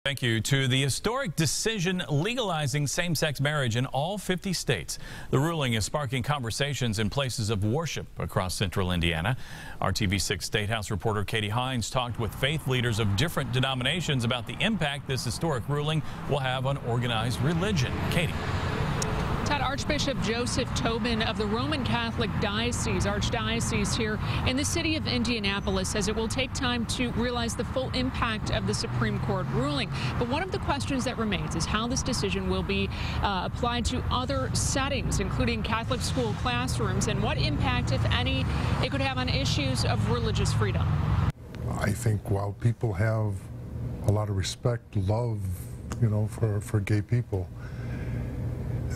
Thank you. To the historic decision legalizing same-sex marriage in all 50 states. The ruling is sparking conversations in places of worship across central Indiana. RTV6 State House reporter Katie Hines talked with faith leaders of different denominations about the impact this historic ruling will have on organized religion. Katie. Todd, Archbishop Joseph Tobin of the Roman Catholic Archdiocese here in the city of Indianapolis says it will take time to realize the full impact of the Supreme Court ruling. But one of the questions that remains is how this decision will be applied to other settings, including Catholic school classrooms, and what impact, if any, it could have on issues of religious freedom. I think while people have a lot of respect, love, for gay people,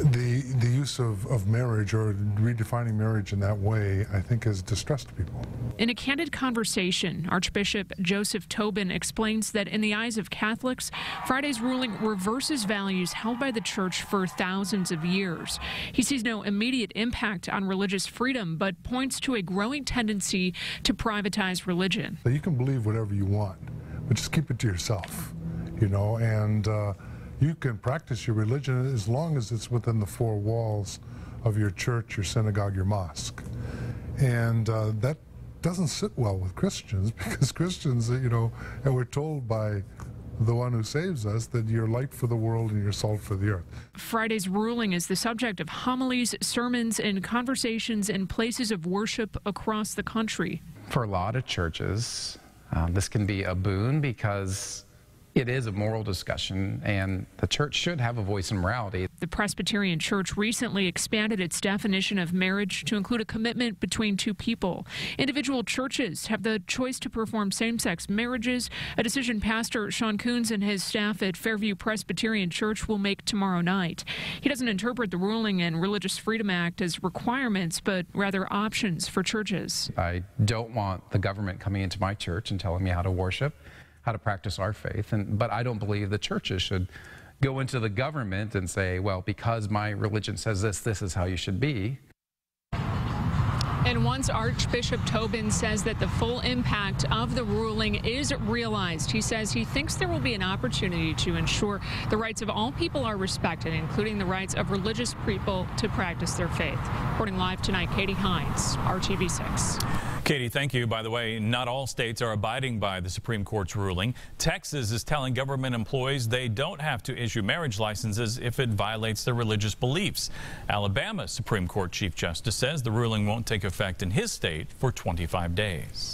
the use of marriage or redefining marriage in that way, I think, has distressed people. In a candid conversation, Archbishop Joseph Tobin explains that in the eyes of Catholics, Friday's ruling reverses values held by the church for thousands of years. He sees no immediate impact on religious freedom, but points to a growing tendency to privatize religion. So you can believe whatever you want, but just keep it to yourself, and you can practice your religion as long as it's within the four walls of your church, your synagogue, your mosque. And that doesn't sit well with Christians, because Christians, and we're told by the one who saves us that you're light for the world and you're salt for the earth. Friday's ruling is the subject of homilies, sermons, and conversations in places of worship across the country. For a lot of churches, this can be a boon because it is a moral discussion, and the church should have a voice in morality. The Presbyterian Church recently expanded its definition of marriage to include a commitment between two people. Individual churches have the choice to perform same-sex marriages, a decision Pastor Sean Coons and his staff at Fairview Presbyterian Church will make tomorrow night. He doesn't interpret the ruling and Religious Freedom Act as requirements, but rather options for churches. I don't want the government coming into my church and telling me how to worship, how to practice our faith, but I don't believe the churches should go into the government and say, well, because my religion says this is how you should be. And once Archbishop Tobin says that the full impact of the ruling is realized, he says he thinks there will be an opportunity to ensure the rights of all people are respected, including the rights of religious people to practice their faith. Reporting live tonight, Katie Hines, RTV6. Katie, thank you. By the way, not all states are abiding by the Supreme Court's ruling. Texas is telling government employees they don't have to issue marriage licenses if it violates their religious beliefs. Alabama's Supreme Court Chief Justice says the ruling won't take effect in his state for 25 days.